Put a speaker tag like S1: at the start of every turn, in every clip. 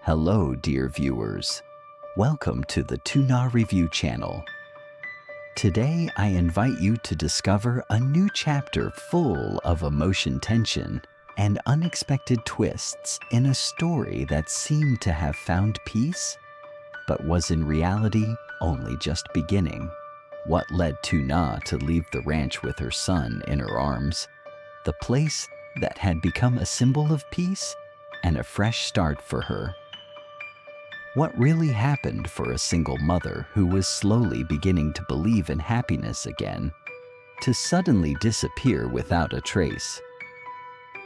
S1: Hello, dear viewers. Welcome to the Tuna Review channel. Today, I invite you to discover a new chapter full of emotion, tension, and unexpected twists in a story that seemed to have found peace, but was in reality only just beginning. What led Tuna to leave the ranch with her son in her arms, the place that had become a symbol of peace and a fresh start for her? What really happened for a single mother who was slowly beginning to believe in happiness again, to suddenly disappear without a trace?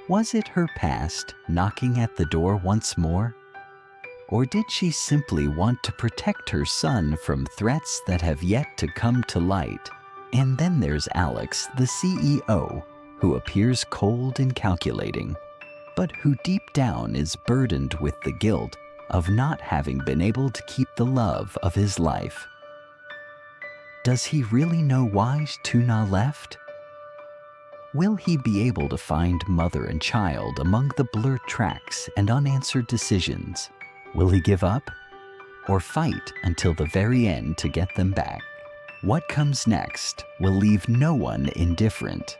S1: Was it her past knocking at the door once more? Or did she simply want to protect her son from threats that have yet to come to light? And then there's Alex, the CEO, who appears cold and calculating, but who deep down is burdened with the guilt of not having been able to keep the love of his life. Does he really know why Tuna left? Will he be able to find mother and child among the blurred tracks and unanswered decisions? Will he give up? Or fight until the very end to get them back? What comes next will leave no one indifferent.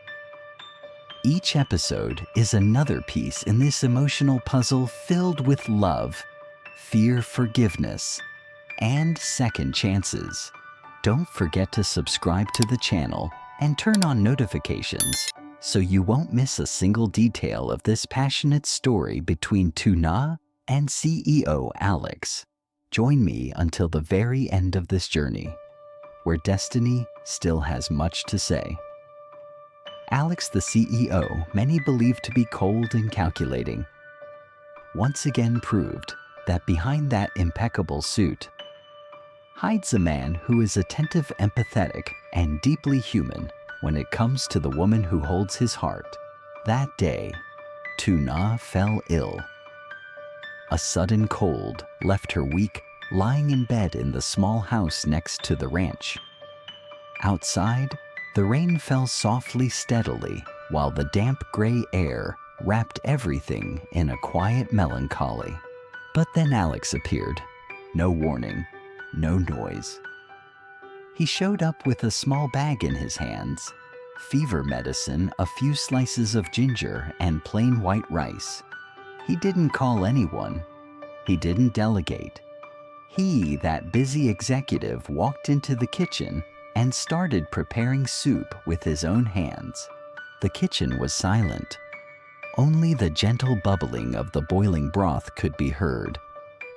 S1: Each episode is another piece in this emotional puzzle filled with love, fear, forgiveness, and second chances. Don't forget to subscribe to the channel and turn on notifications so you won't miss a single detail of this passionate story between Tuna and CEO Alex. Join me until the very end of this journey, where destiny still has much to say. Alex, the CEO, many believe to be cold and calculating, once again proved that behind that impeccable suit hides a man who is attentive, empathetic, and deeply human when it comes to the woman who holds his heart. That day, Tuna fell ill. A sudden cold left her weak, lying in bed in the small house next to the ranch. Outside, the rain fell softly, steadily, while the damp gray air wrapped everything in a quiet melancholy. But then Alex appeared. No warning, no noise. He showed up with a small bag in his hands, fever medicine, a few slices of ginger, and plain white rice. He didn't call anyone. He didn't delegate. He, that busy executive, walked into the kitchen and started preparing soup with his own hands. The kitchen was silent. Only the gentle bubbling of the boiling broth could be heard,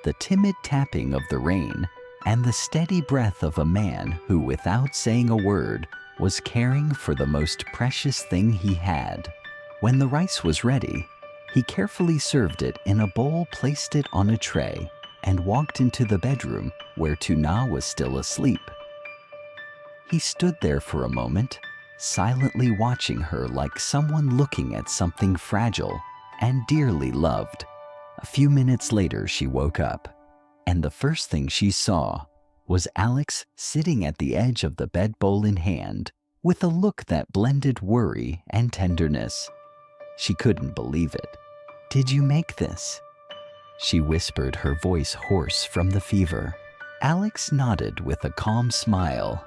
S1: the timid tapping of the rain, and the steady breath of a man who, without saying a word, was caring for the most precious thing he had. When the rice was ready, he carefully served it in a bowl, placed it on a tray, and walked into the bedroom where Tuna was still asleep. He stood there for a moment, silently watching her like someone looking at something fragile and dearly loved. A few minutes later, she woke up, and the first thing she saw was Alex sitting at the edge of the bed, bowl in hand, with a look that blended worry and tenderness. She couldn't believe it. "Did you make this?" she whispered, her voice hoarse from the fever. Alex nodded with a calm smile.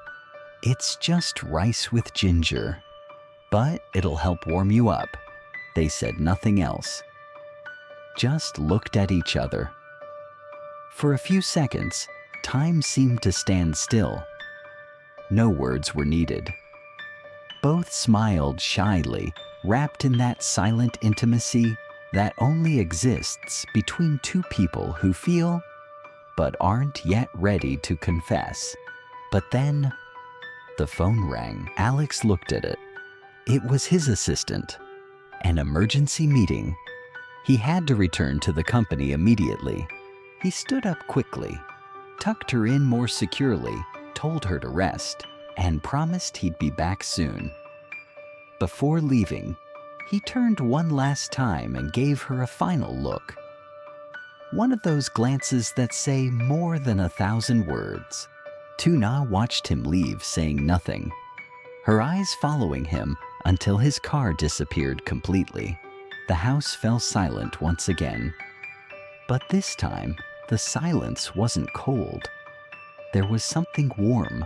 S1: "It's just rice with ginger, but it'll help warm you up." They said nothing else, just looked at each other. For a few seconds, time seemed to stand still. No words were needed. Both smiled shyly, wrapped in that silent intimacy that only exists between two people who feel, but aren't yet ready to confess. But then, the phone rang. Alex looked at it. It was his assistant. An emergency meeting. He had to return to the company immediately. He stood up quickly, tucked her in more securely, told her to rest, and promised he'd be back soon. Before leaving, he turned one last time and gave her a final look. One of those glances that say more than 1,000 words. Tuna watched him leave, saying nothing, her eyes following him until his car disappeared completely. The house fell silent once again. But this time, the silence wasn't cold. There was something warm,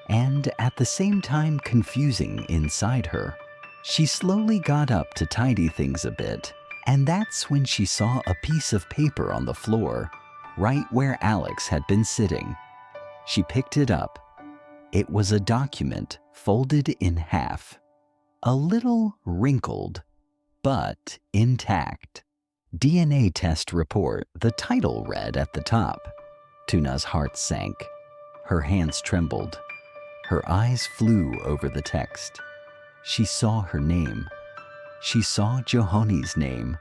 S1: and at the same time confusing inside her. She slowly got up to tidy things a bit, and that's when she saw a piece of paper on the floor, right where Alex had been sitting. She picked it up. It was a document folded in half, a little wrinkled, but intact. DNA test report, the title read at the top. Tuna's heart sank. Her hands trembled. Her eyes flew over the text. She saw her name. She saw Johonni's name.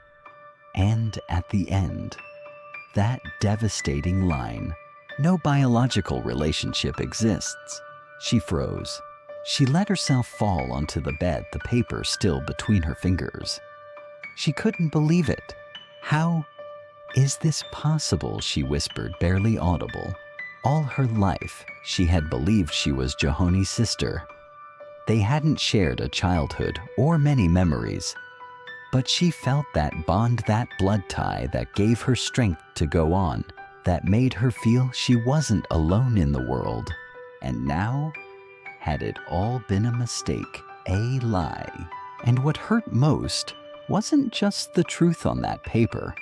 S1: And at the end, that devastating line, "No biological relationship exists." She froze. She let herself fall onto the bed, the paper still between her fingers. She couldn't believe it. "How is this possible?" she whispered, barely audible. All her life, she had believed she was Johonni's sister. They hadn't shared a childhood or many memories, but she felt that bond, that blood tie that gave her strength to go on, that made her feel she wasn't alone in the world. And now, had it all been a mistake, a lie? And what hurt most wasn't just the truth on that paper,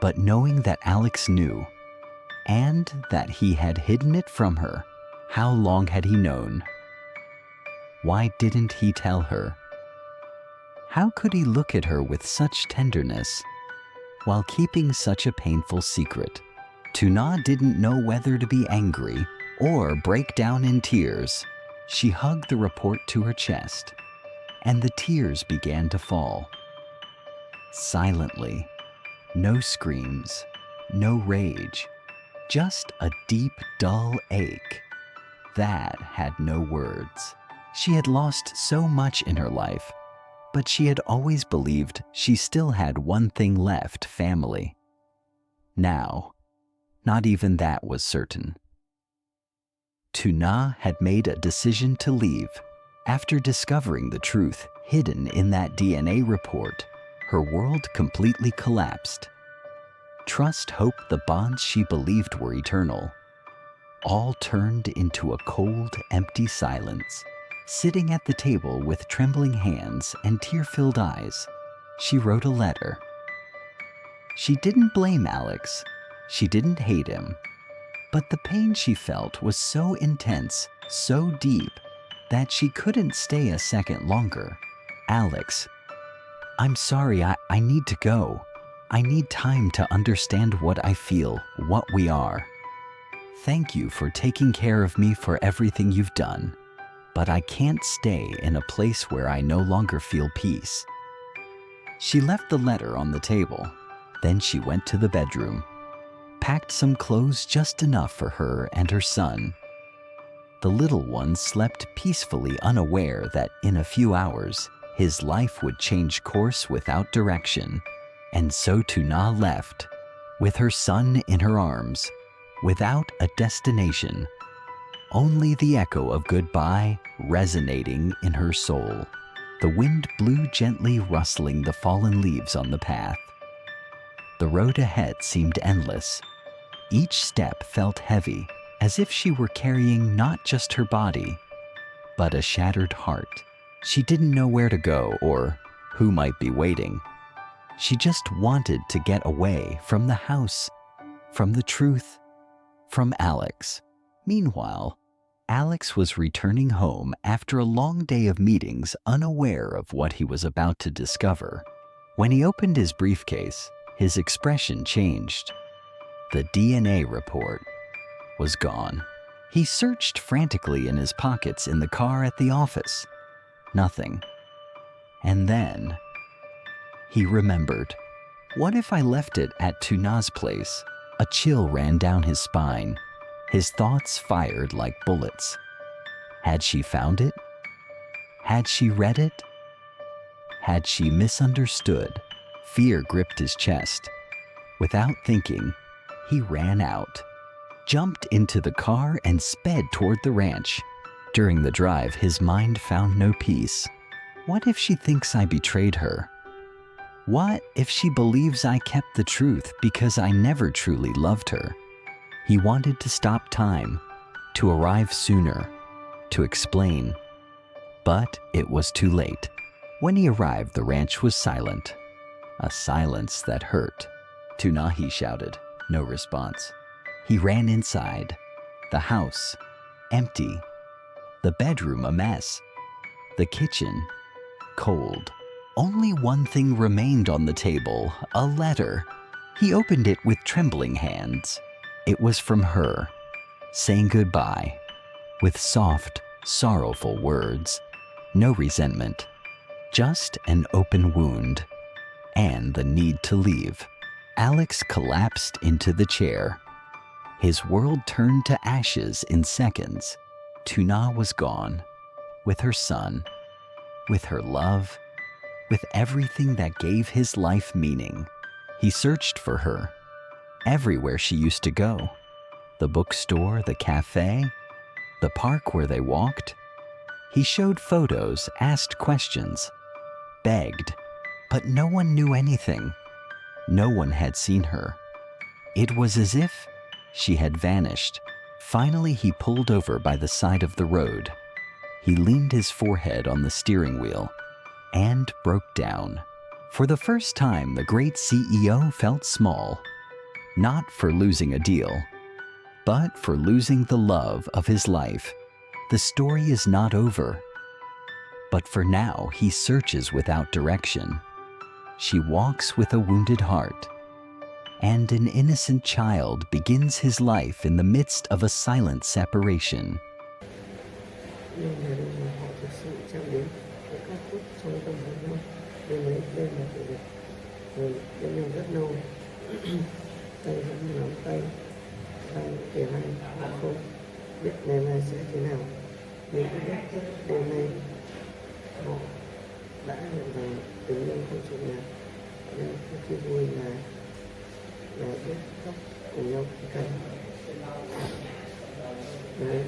S1: but knowing that Alex knew, and that he had hidden it from her. How long had he known? Why didn't he tell her? How could he look at her with such tenderness while keeping such a painful secret? Tuna didn't know whether to be angry or break down in tears. She hugged the report to her chest, and the tears began to fall. Silently, no screams, no rage, just a deep, dull ache that had no words. She had lost so much in her life, but she had always believed she still had one thing left: family. Now, not even that was certain. Tuna had made a decision to leave. After discovering the truth hidden in that DNA report, her world completely collapsed. Trust, hope, the bonds she believed were eternal, all turned into a cold, empty silence. Sitting at the table with trembling hands and tear-filled eyes, she wrote a letter. She didn't blame Alex. She didn't hate him. But the pain she felt was so intense, so deep, that she couldn't stay a second longer. "Alex, I'm sorry, I need to go. I need time to understand what I feel, what we are. Thank you for taking care of me, for everything you've done. But I can't stay in a place where I no longer feel peace." She left the letter on the table. Then she went to the bedroom, packed some clothes, just enough for her and her son. The little one slept peacefully, unaware that in a few hours, his life would change course without direction. And so Tuna left, with her son in her arms, without a destination, only the echo of goodbye resonating in her soul. The wind blew gently, rustling the fallen leaves on the path. The road ahead seemed endless. Each step felt heavy, as if she were carrying not just her body, but a shattered heart. She didn't know where to go or who might be waiting. She just wanted to get away from the house, from the truth, from Alex. Meanwhile, Alex was returning home after a long day of meetings, unaware of what he was about to discover. When he opened his briefcase, his expression changed. The DNA report was gone. He searched frantically in his pockets, in the car, at the office. Nothing. And then he remembered. What if I left it at Tuna's place? A chill ran down his spine. His thoughts fired like bullets. Had she found it? Had she read it? Had she misunderstood? Fear gripped his chest. Without thinking, he ran out, jumped into the car, and sped toward the ranch. During the drive, his mind found no peace. What if she thinks I betrayed her? What if she believes I kept the truth because I never truly loved her? He wanted to stop time, to arrive sooner, to explain. But it was too late. When he arrived, the ranch was silent. A silence that hurt. "Tuna," he shouted. No response. He ran inside. The house, empty. The bedroom, a mess. The kitchen, cold. Only one thing remained on the table, a letter. He opened it with trembling hands. It was from her, saying goodbye, with soft, sorrowful words. No resentment, just an open wound, and the need to leave. Alex collapsed into the chair. His world turned to ashes in seconds. Tuna was gone, with her son, with her love, with everything that gave his life meaning. He searched for her, everywhere she used to go. The bookstore, the cafe, the park where they walked. He showed photos, asked questions, begged, but no one knew anything. No one had seen her. It was as if she had vanished. Finally, he pulled over by the side of the road. He leaned his forehead on the steering wheel and broke down. For the first time, the great CEO felt small, not for losing a deal, but for losing the love of his life. The story is not over, but for now, he searches without direction. She walks with a wounded heart, and an innocent child begins his life in the midst of a silent separation.
S2: Nên là họ thực sự chạm đến với các phút trong tâm hồn nhau. Nên đấy, đây là sự việc rồi bên nhau rất lâu. Tay vẫn nắm tay, tay kể hai họ không biết ngày mai sẽ thế nào. Nhưng cũng biết đêm nay họ đã hiểu rằng tình yêu không trụ nhà. Nên khi vui là biết khóc cùng nhau khi cần. Đấy,